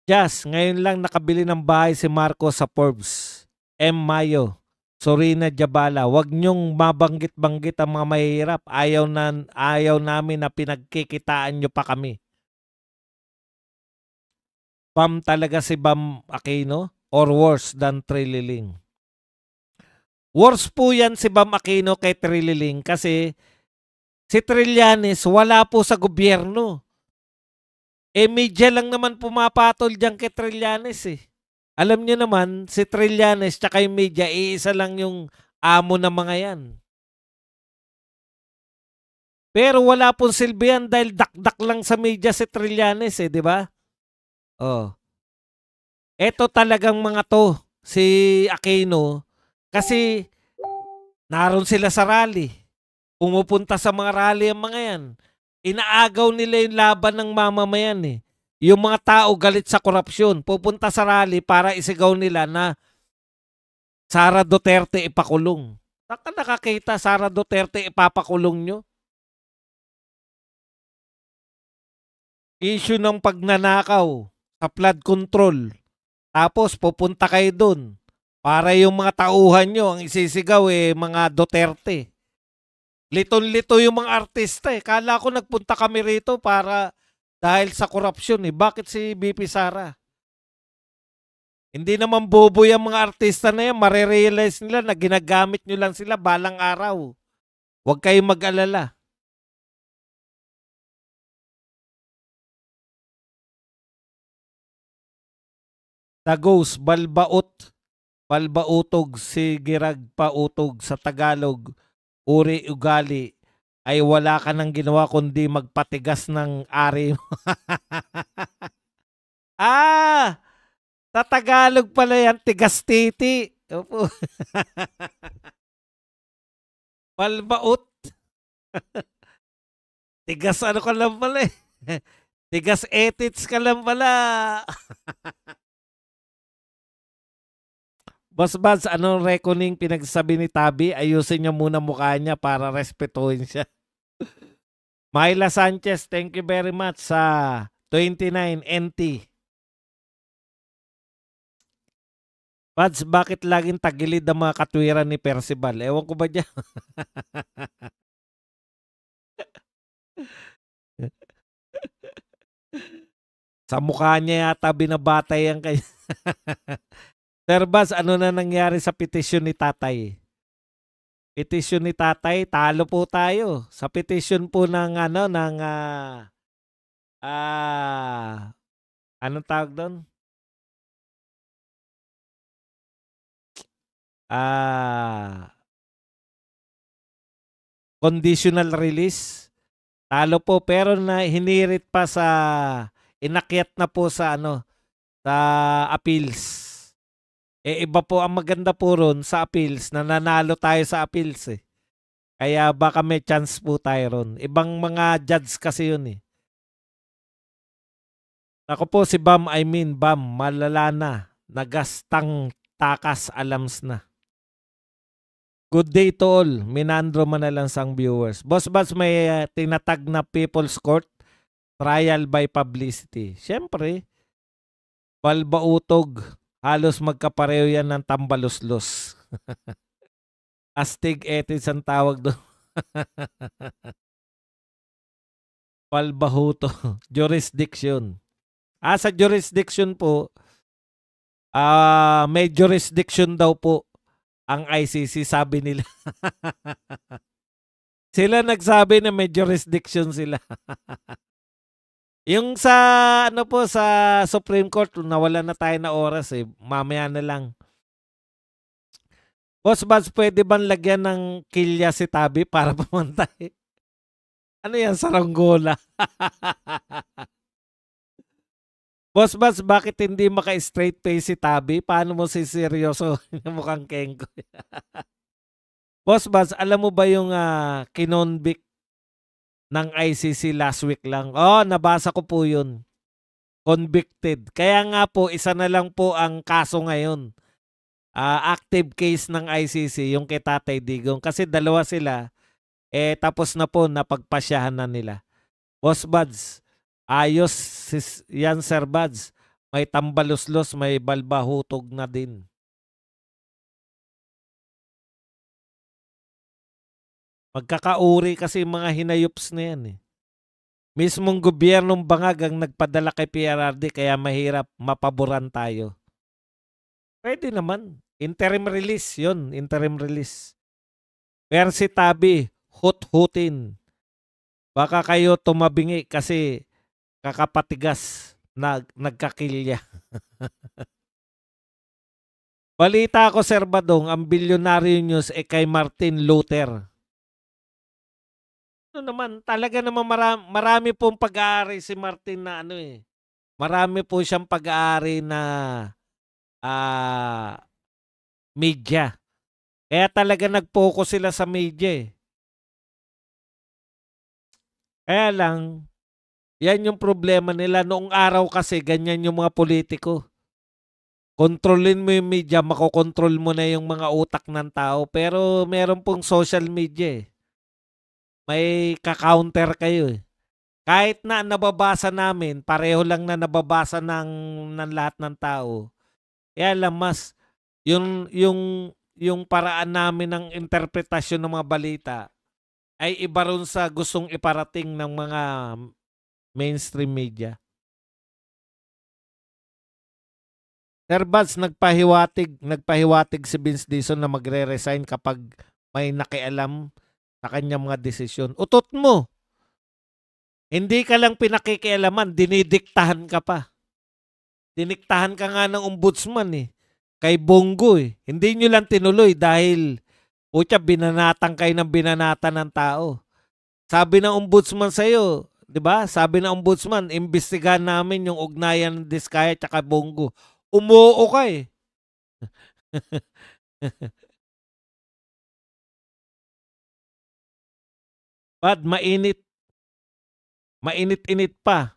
Jazz, ngayon lang nakabili ng bahay si Marco sa Forbes. M. Mayo, Sorina Jabala, wag niyong mabanggit-banggit ang mga mahihirap. Ayaw namin na pinagkikitaan niyo pa kami. Bam talaga si Bam Aquino or worse than Trililing? Worse po yan si Bam Aquino kay Trililing kasi si Trillanes wala po sa gobyerno. Media lang naman pumapatol dyan kay Trillanes eh. Alam niyo naman, si Trillanes tsaka yung media, iisa lang yung amo ng mga yan. Pero wala pong silbi yan dahil dakdak lang sa media si Trillanes eh, di ba? Oh. Eto talagang mga to, si Aquino, kasi naroon sila sa rally. Pumupunta sa mga rally ang mga yan. Inaagaw nila yung laban ng mamamayan eh. Yung mga tao galit sa korupsyon, pupunta sa rally para isigaw nila na Sara Duterte ipakulong. Saka nakakita Sara Duterte ipapakulong nyo? Issue ng pagnanakaw sa flood control. Tapos pupunta kayo dun para yung mga tauhan nyo ang isisigaw mga Duterte. Liton-lito yung mga artista eh. Kala ko nagpunta kami rito para dahil sa korupsyon eh. Bakit si BP Sara? Hindi naman bobo yung mga artista na yan. Marerealize nila na ginagamit nyo lang sila balang araw. Huwag kayong mag-alala. Tagos, balbautog, sigirag pautog sa Tagalog, uri ugali, ay wala ka nang ginawa kundi magpatigas ng ari mo. Ah! Sa Tagalog pala yan, tigas titi. Opo. Balbaut. Tigas ano ka lang pala eh. Tigas etits ka lang pala. Boss Bads, anong reckoning pinagsabi ni Tabi? Ayusin niyo muna mukha niya para respetuhin siya. Myla Sanchez, thank you very much sa 29 NT. Bads, bakit laging tagilid ang mga katwiran ni Percival? Ewan ko ba dyan? Sa mukha niya yata binabatay ang kanya. Sir Baz, ano na nangyari sa petisyon ni Tatay? Petisyon ni Tatay, talo po tayo. Sa petisyon po ng anong tawag doon? Conditional release. Talo po pero na hinirit pa sa inakyat na po sa sa appeals. Iba po ang maganda po ron sa appeals, nananalo tayo sa appeals eh. Kaya baka may chance po tayo ron. Ibang mga judge kasi yun eh. Ako po si Bam, Bam, malala na. Nagastang takas alams na. Good day to all. Minandro manalang sang viewers. Boss Bats, may tinatag na People's Court trial by publicity. Siyempre, balbautog. Halos magkapareho yan ng tambaluslos. Astig ethics ang tawag doon. Palbahuto. Jurisdiction. Sa jurisdiction po, may jurisdiction daw po ang ICC, sabi nila. Sila nagsabi na may jurisdiction sila. Yung sa sa Supreme Court, nawala na tayo na oras eh. Mamaya na lang. Boss Bats, pwede bang lagyan ng kilya si Tabi para pumantay? Ano yan, saranggola? Boss Bats, bakit hindi maka-straight face si Tabi? Paano mo si seryoso? Mukhang kengko. Boss Bats, alam mo ba yung kinonvict ng ICC last week lang? Nabasa ko po yun. Convicted. Kaya nga po, isa na lang po ang kaso ngayon. Active case ng ICC, yung kay Tatay Digong. Kasi dalawa sila, tapos na po, napagpasyahan na nila. Boss Buds, ayos yan Sir Buds. May tambaluslos, may balbahutog na din. Magkakauri kasi yung mga hinayups na yan eh. Mismong gobyernong bangag ang nagpadala kay PRRD kaya mahirap mapaboran tayo. Pwede naman. Interim release yun. Interim release. Pero si Tabi, hut-hutin. Baka kayo tumabingi kasi kakapatigas na nagkakilya. Balita ko, Sir Badong, ang Bilyonaryo News kay Martin Luther. Ano naman, talaga naman marami pong pag-aari si Martin na ano eh. Marami po siyang pag-aari na media. Kaya talaga nag-focus sila sa media eh. Kaya lang, yan yung problema nila. Noong araw kasi, ganyan yung mga politiko. Kontrolin mo yung media, makokontrol mo na yung mga utak ng tao. Pero meron pong social media eh. May ka-counter kayo eh. Kahit na nababasa namin, pareho lang na nababasa ng lahat ng tao. Kaya lang mas, yung paraan namin ng interpretasyon ng mga balita ay iba rin sa gustong iparating ng mga mainstream media. Sir Buds, nagpahiwatig si Vince Dizon na magre-resign kapag may nakialam sa kanyang mga desisyon. Utot mo! Hindi ka lang pinakikialaman, dinidiktahan ka pa. Diniktahan ka nga ng ombudsman eh. Kay Bongo eh. Hindi nyo lang tinuloy dahil binanatang kayo ng binanatan ng tao. Sabi ng ombudsman sa'yo, di ba? Sabi ng ombudsman, imbestigahan namin yung ugnayan ng Diskaya at Bongo. Umuo ka eh. Bad, mainit. Mainit-init pa.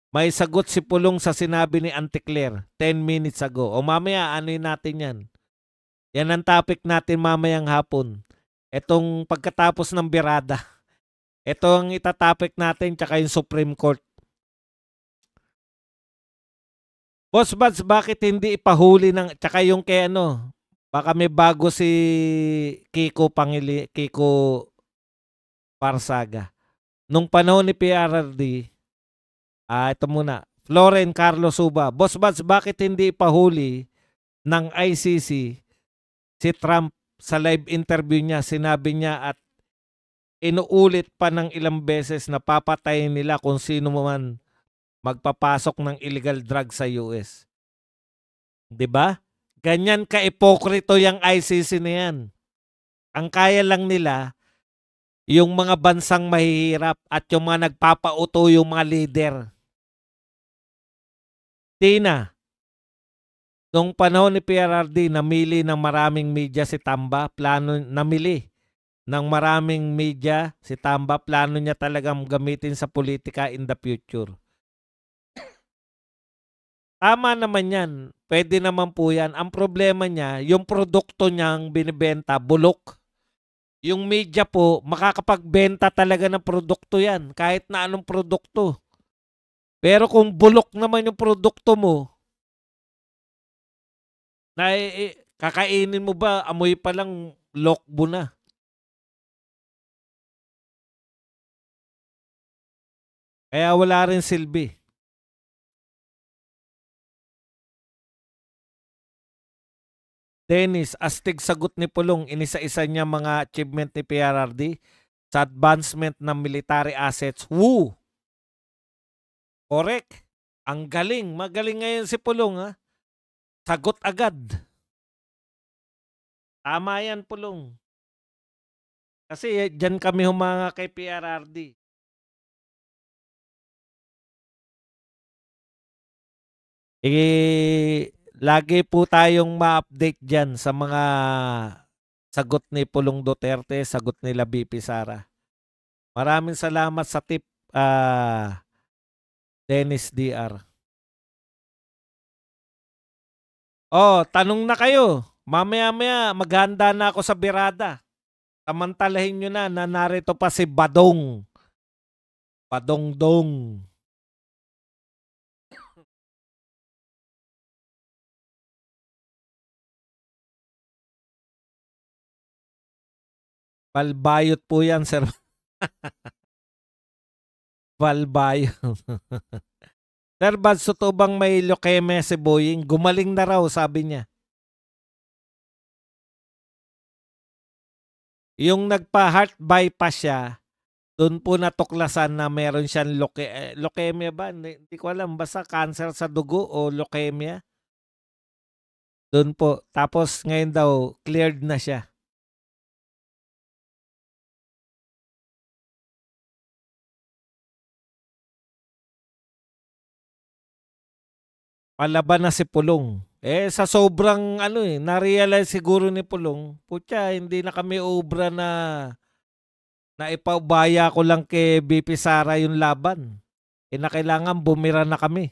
May sagot si Pulong sa sinabi ni Auntie Claire 10 minutes ago. O mamaya, ano'y natin yan. Yan ang topic natin mamayang hapon. Etong pagkatapos ng birada. Ito ang itatopic natin tsaka yung Supreme Court. Boss Buds, bakit hindi ipahuli ng, tsaka yung kay ano, baka may bago si Kiko Parsaga. Nung panahon ni PRRD, ito muna, Floren Carlos Suba. Boss Buds, bakit hindi ipahuli ng ICC si Trump sa live interview niya? Sinabi niya at inuulit pa ng ilang beses na papatayin nila kung sino man magpapasok ng illegal drug sa US. 'Di ba? Ganyan ka-ipokrito yung ICC na yan. Ang kaya lang nila, yung mga bansang mahihirap at yung mga nagpapauto yung mga leader. Tina, nung panahon ni PRRD, namili ng maraming media si Tamba, namili ng maraming media si Tamba, plano niya talagang gamitin sa politika in the future. Tama naman yan. Pwede naman po yan. Ang problema niya, yung produkto niyang binibenta, bulok. Yung media po, makakapagbenta talaga ng produkto yan. Kahit na anong produkto. Pero kung bulok naman yung produkto mo, na kakainin mo ba, amoy pa lang lokbo na. Kaya wala rin silbi. Dennis, astig sagot ni Pulong, inisa-isa niya mga achievement ni PRRD sa advancement ng military assets. Woo! Correct. Ang galing. Magaling ngayon si Pulong ha. Sagot agad. Tama yan Pulong. Kasi dyan kami humanga kay PRRD. Lagi po tayong ma-update dyan sa mga sagot ni Pulong Duterte, sagot nila BP Sara. Maraming salamat sa tip, Dennis DR. Oh, tanong na kayo. Mamaya-maya, maghanda na ako sa birada. Samantalahin nyo na narito pa si Badong. Badong-dong. Palbayot po yan, sir. Palbayot. Sir Bads, totoo bang may leukemia si Boying? Gumaling na raw, sabi niya. Yung nagpa-heart bypass siya, doon po natuklasan na meron siyang leukemia ba? Hindi ko alam. Basta cancer sa dugo o leukemia. Doon po. Tapos ngayon daw, cleared na siya. Palaban na si Pulong. Sa sobrang na-realize siguro ni Pulong, putya, hindi na kami obra na ipaubaya ko lang kay BP Sara yung laban. Na kailangan bumira na kami.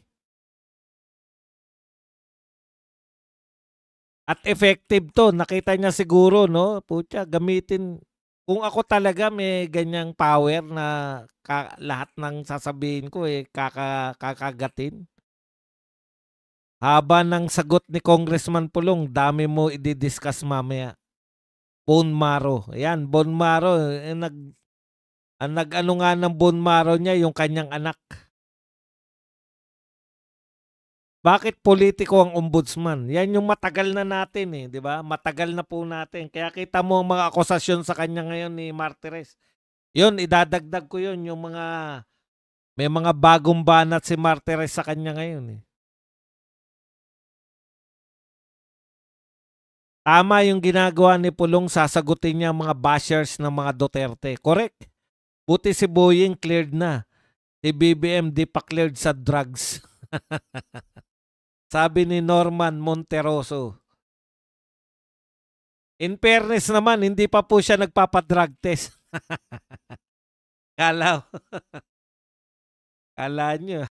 At effective to. Nakita niya siguro, no? Putya, gamitin. Kung ako talaga may ganyang power na lahat ng sasabihin ko kakagatin. Haba ng sagot ni Congressman Pulong, dami mo i-discuss mamaya. Bone marrow. Ayan, bone marrow. Nag-ano nga ng bone marrow niya, yung kanyang anak. Bakit politiko ang ombudsman? Yan yung matagal na natin di ba? Matagal na po natin. Kaya kita mo ang mga akusasyon sa kanya ngayon ni Martires. Yun, idadagdag ko yun, yung may mga bagong banat si Martires sa kanya ngayon Tama yung ginagawa ni Pulong, sasagutin niya ang mga bashers ng mga Duterte. Correct. Buti si Boying cleared na. Si BBM di pa cleared sa drugs. Sabi ni Norman Monteroso. In fairness naman, hindi pa po siya nagpapadrug test. Kala nyo.